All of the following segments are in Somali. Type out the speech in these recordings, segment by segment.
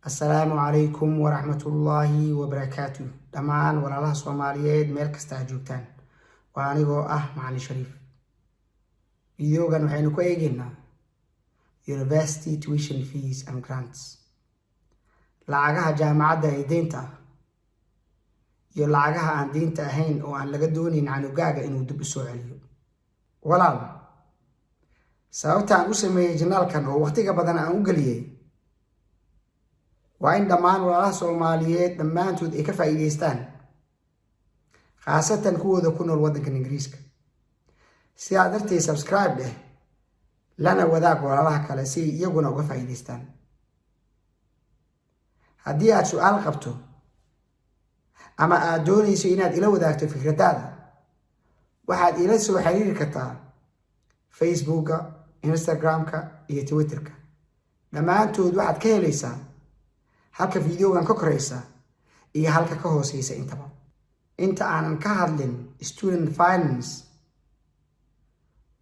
السلام عليكم ورحمة الله وبركاته. دمان ولا Soomaaliyeed meel kasta joogtaan. Waa anigoo Macalin Shariif. Videogan waxaynu ku eegaynaa University Tuition Fees and Grants. Lacagaha jaamacadda ee deynta iyo lacagaha aan deynta ahayn oo aan laga doonin canugaaga inuu dib u soo celiyo. Walaal, sababta aan u sameeyay janaalkan oo waqtiga badan aan u galiyay waa in dhammaan walaalaha Soomaaliyeed dhammaantood ay ka faa'iideystaan, khaasatan kuwooda ku nool waddanka Ingiriiska. Sidaa darteed subscribe dheh lana wadaag walaalaha kale si iyaguna uga faa'iideystaan. Haddii aad su'aal qabto ama aad doonayso inaad ila wadaagto fikradaada, waxaad ila soo xiriiri kartaa Facebooka, Instagramka iyo Twitterka. Dhammaantood waxaad ka helaysaa halka videogan ka koraysa iyo halka ka hooseysa intaba. Inta aanan ka hadlin student finance,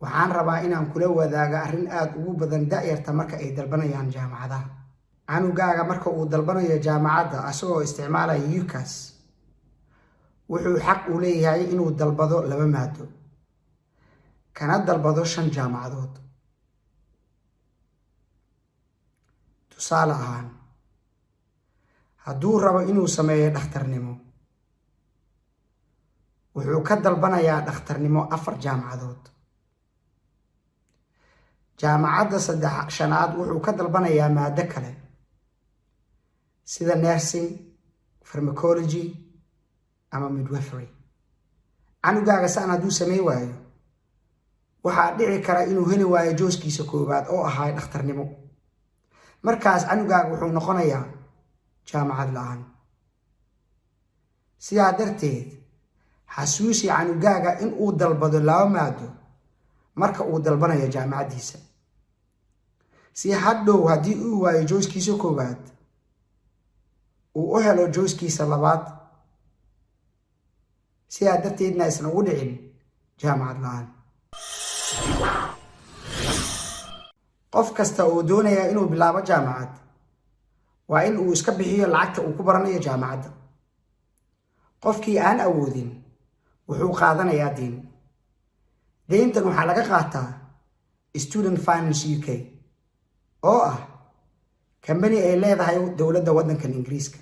waxaan rabaa inaan kula wadaaga arrin aad ugu badan da'yarta marka ay dalbanayaan jaamacadaha. Canugaaga marka uu dalbanayo jaamacadda asagoo isticmaalaya UCAS, wuxuu xaq u leeyahay inuu dalbado 2 maado, kana dalbado 5 jaamacadood. Tusaale ahaan, hadduu rabo inuu sameeyo dhakhtarnimo, wuxuu ka dalbanayaa dhakhtarnimo 4 jaamacadood. Jaamacadda 5aad wuxuu ka dalbanayaa maado kale sida nursing, pharmacology ama midwifery. Canugaaga saan hadduu sameey waayo, waxaa dhici kara inuu heli waayo jooskiisa koowaad oo ahaa dhakhtarnimo. Markaas canugaaga wuxuu noqonayaa jaamacad la'aan. Sidaa darteed, xasuusi canugaaga in uu dalbado 2 maado marka uu dalbanayo jaamacaddiisa, si hadhow haddii uu waayo jooskiisa koowaad uu u helo jooskiisa labaad. Sidaa darteedna aysan ugu dhicin jaamacad la'aan. Qof kasta oo doonaya inuu bilaabo jaamacad waa in uu iska bixiyo lacagta uu ku baranayo jaamacadda. Qofkii aan awoodin wuxuu qaadanayaa deyn. Deyntan waxaa laga qaataa Student Finance UK oo ah kambani ay leedahay dowladda waddanka Ingiriiska.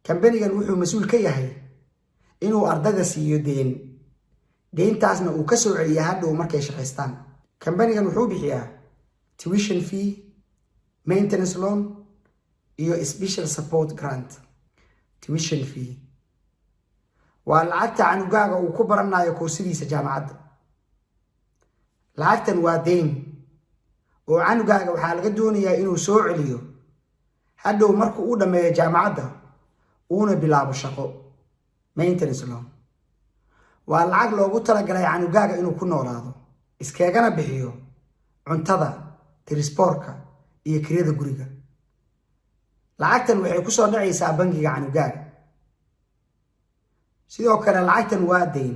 Kambanigan wuxuu mas'uul ka yahay inuu ardayda siiyo deyn, deyntaasna uu ka soo celiyo hadhow markay shaqaystaan. Kambanigan wuxuu bixiyaa tuition fee, maintenance loan iyo special support grant. Tuition fee waa lacagta canugaaga uu ku baranayo koorsadiisa jaamacadda. Lacagtan waa deyn oo canugaaga waxaa laga doonayaa inuu soo celiyo hadhow markuu u dhammeeyo jaamacadda uuna bilaabo shaqo. Maintenance loan waa lacag loogu talagalay canugaaga inuu ku noolaado, iskagana bixiyo cuntada, transportka iyo kirada guriga. Lacagtan waxay ku soo dhacaysaa bangiga canugaaga. Sidoo kale lacagtan waa deyn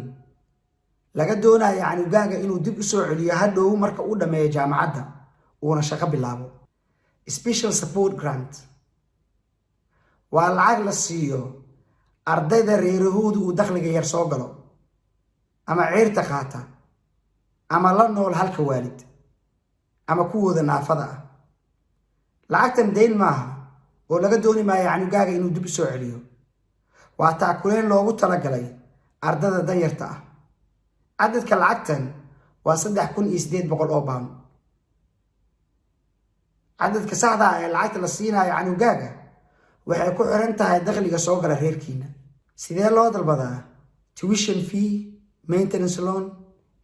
laga doonayo canugaaga inuu dib u soo celiyo hadhow marka uu dhammeeyo jaamacadda uuna shaqo bilaabo. Special support grant waa lacag la siiyo ardayda reerahoodu uu dakhliga yar soo galo, ama ceerta qaata, ama la nool halka waalid, ama kuwooda naafada ah. Lacagtan deyn maaha oo laga dooni maayo canugaaga inuu dib u soo celiyo. Waa taakuleen loogu talagalay ardayda danyarta ah. Cadadka lacagtan waa 3,800 oo pound. Cadadka saxda ah ee lacagta la siinayo canugaaga waxay ku xiran tahay dakhliga soo gala reerkiina. Sidee loo dalbadaa tuition fee, maintenance loan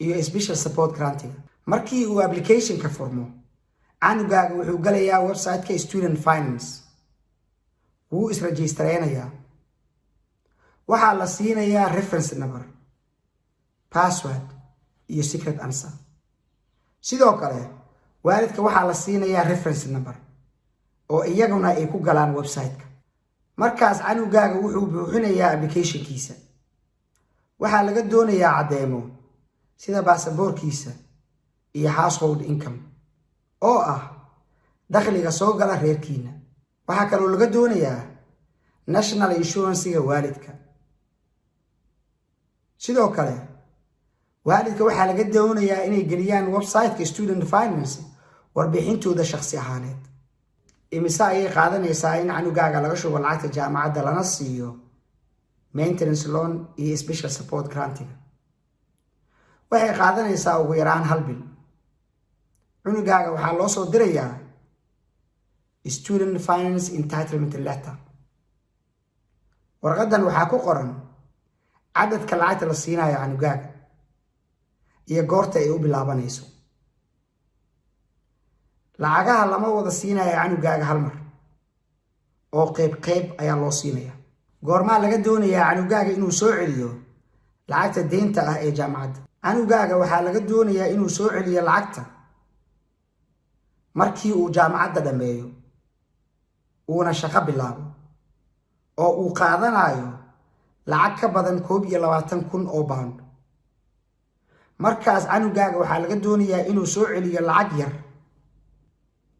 iyo special support grant? Markii uu application-ka furmo, canugaaga wuxuu galayaa website-ka Student Finance. Wuu is-registreynayaa. Waxaa la siinayaa reference number, password iyo secret answer. Sidoo kale, waalidka waxaa la siinayaa reference number oo iyaguna ay ku galaan website-ka. Markaas canugaaga wuxuu buuxinayaa application-kiisa. Waxaa laga doonayaa caddeemo sida baasaboorkiisa iyo household income oo ah dakhliga soo gala reerkiina. waxaa kaloo laga doonayaa national insuransiga waalidka. sidoo kale waalidka waxaa laga doonayaa inay geliyaan website-ka student finance warbixintooda shakhsi ahaaneed. imise ayay qaadanaysaa in canugaaga laga shubo lacagta jaamacadda lana siiyo maintenance loan iyo special support grantiga? waxay qaadanaysaa ugu yaraan 1 bil. cunugaaga waxaa loo soo dirayaa student finance entitlement letter. warqadan waxaa ku qoran cadadka lacagta la siinayo canugaaga iyo goorta ay u bilaabanayso. lacagaha lama wada siinayo canugaaga hal mar oo qayb ayaa loo siinaya. goormaa laga doonayaa canugaaga inuu soo celiyo lacagta deynta ah ee jaamacadda? canugaaga waxaa laga doonayaa inuu soo celiyo lacagta markii uu jaamacadda dhammeeyo uuna shaqo bilaabo oo uu qaadanayo lacag ka badan 21,000 oo pound. markaas canugaaga waxaa laga doonayaa inuu soo celiyo lacag yar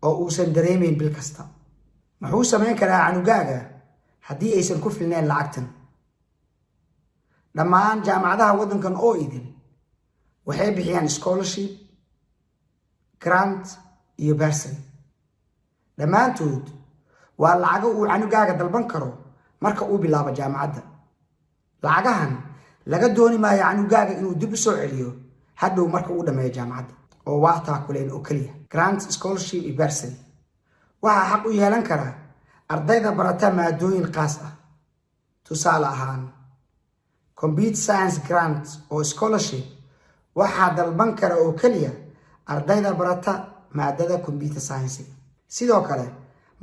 oo uusan dareemayn bil kasta. muxuu samayn karaa canugaaga haddii aysan ku filnayn lacagtan? dhammaan jaamacadaha waddankan oo idin waxay bixiyaan scholarship, grant iyo bursary. dhammaantood waa lacago uu canugaaga dalban karo marka uu bilaabo jaamacadda. lacagahan laga dooni maayo canugaaga inuu dib u soo celiyo hadhow marka uu dhammeeyo jaamacadda, oo waa taakuleen oo keliya. grant, scholarship iyo bursary waxaa xaq u yeelan kara ardayda barata maadooyin qaas ah. tusaale ahaan computer science grant oo scholarship waxaa dalban kara oo keliya ardayda barata maadada computer science. sidoo kale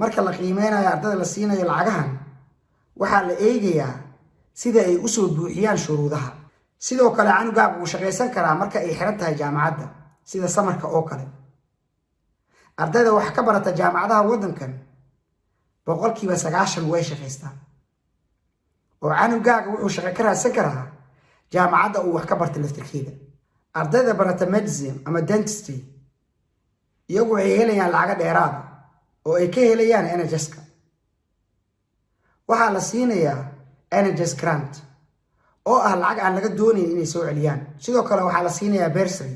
marka la qiimeynayo ardayda la siinayo lacagahan waxaa la eegayaa sida ay u soo buuxiyaan shuruudaha. sidoo kale canugaaga wuu shaqaysan karaa marka ay xiran tahay jaamacadda, sida samarka oo kale. ardayda wax ka barata jaamacadaha waddankan 90% way shaqaystaan, oo canugaaga wuxuu shaqo ka raadsan karaa jaamacadda uu wax ka barta laftirkeeda. ardayda barata medicine ama dentistry iyagu waxay helayaan lacago dheeraada oo ay ka helayaan NHS-ka. waxaa la siinayaa NHS grant oo ah lacag aan laga doonayn inay soo celiyaan. sidoo kale waxaa la siinayaa bursary,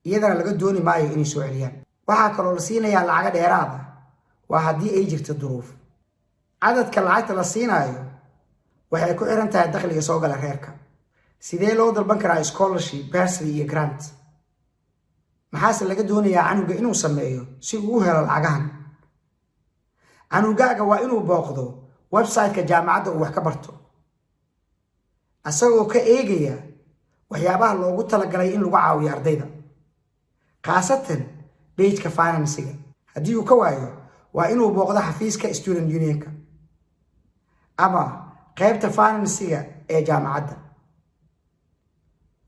iyadana laga dooni maayo inay soo celiyaan. waxaa kaloo la siinayaa lacago dheeraada waa haddii ay jirto duruuf. cadadka lacagta la siinayo waxay ku xiran tahay dakhliga soo gala reerka. sidee loo dalban karaa scholarship, bursary iyo grant? maxaase laga doonayaa canuga inuu sameeyo si uu u helo lacagahan? canugaaga waa inuu booqdo website-ka jaamacadda uu wax ka barto, asagoo ka eegaya waxyaabaha loogu talagalay in lagu caawiyo ardayda, khaasatan page-ka finance-ga. haddii uu ka waayo waa inuu booqdo xafiiska student union-ka ama qaybta finance-ga ee jaamacadda.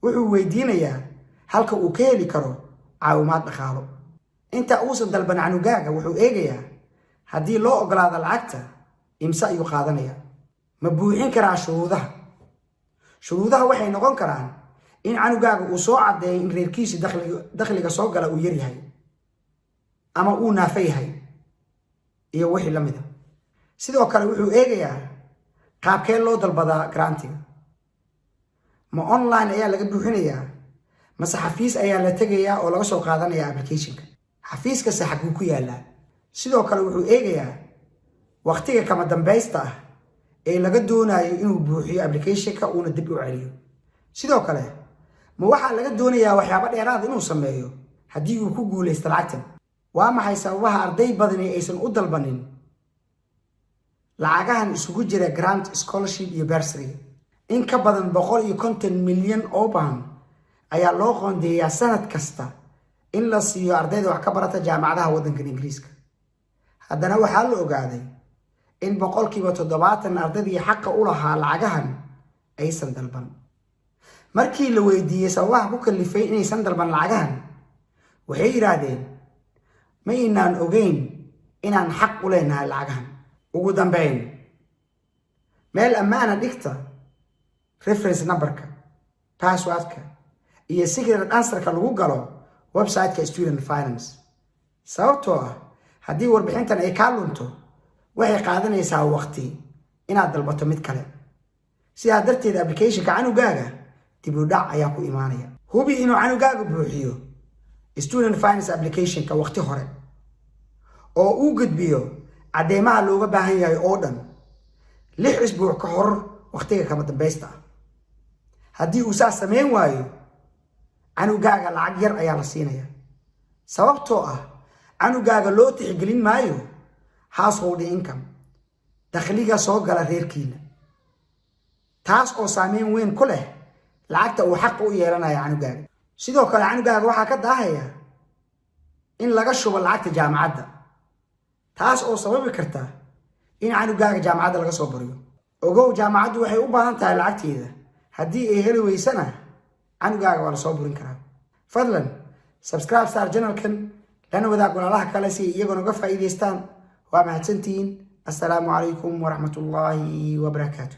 wuxuu weydiinayaa halka uu ka heli karo caawimaad dhaqaalo. inta uusan dalban canugaaga wuxuu eegayaa haddii loo ogolaado lacagta imse ayuu qaadanaya. ma buuxin karaa shuruudaha? shuruudaha waxay noqon karaan in canugaaga uu soo caddeeyo in reerkiisi dakhliga soo gala uu yar yahay ama uu naafo yahay iyo wixii la mid a. sidoo kale wuxuu eegayaa qaabkee loo dalbadaa grantiga. ma online ayaa laga buuxinayaa mase xafiis ayaa la tegayaa oo laga soo qaadanayaa applicationka? xafiiska xaguu ku yaalaa? sidoo kale wuxuu eegayaa waqtiga kama dambaysta ah ee laga doonayo inuu buuxiyo applicationka uuna dib u celiyo. sidoo kale ma waxaa laga doonayaa waxyaabo dheeraad inuu sameeyo haddii uu ku guulaysto lacagtan? waa maxay sababaha arday badani aysan u dalbanin lacagahan isugu jira grant, scholarship iyo bursary? in ka badan 150 milyan oo pound ayaa loo qoondeeyaa sanad kasta in la siiyo ardayda wax ka barata jaamacadaha waddankan Ingiriiska. haddana waxaa la ogaaday in 70% ardaydii xaqa u lahaa lacagahan aysan dalban. markii la weydiiyey sababaha ku kalifay inaysan dalban lacagahan, waxay yiraahdeen ma inaan ogeyn inaan xaq u leenahay lacagahan. ugu dambeyn, meel ammaana dhigta reference numberka, passwordka iyo secret answerka lagu galo website-ka student finance. sababtoo ah haddii warbixintan ay kaa lunto waxay qaadanaysaa waqti inaad dalbato mid kale. sidaa darteed applicationka canugaaga dib u dhac ayaa ku imaanaya. hubi inuu canugaaga buuxiyo student finance applicationka waqti hore oo uu gudbiyo cadeymaha looga baahan yahay oo dhan 6 isbuuc ka hor waqtiga kama dambaysta. haddii uu saas sameyn waayo canugaaga lacag yar ayaa la siinaya, sababtoo ah canugaaga loo tixgelin maayo household income, dakhliga soo gala reerkiina, taas oo saameyn weyn ku leh lacagta uu xaq u yeelanayo canugaaga. sidoo kale canugaaga waxaa ka daahaya in laga shubo lacagta jaamacadda, taas oo sababi karta in canugaaga jaamacadda laga soo bariyo. ogow, jaamacaddu waxay u baahan tahay lacagteeda, haddii ay heli weysana canugaaga waa la soo burin karaa. fadlan subscribe saar channelkan, lana wadaag walaalaha kale si iyaguna uga faa'iidaystaan. waa mahadsantihiin. assalaamu calaykum waraxmatullaahi wabarakaatu.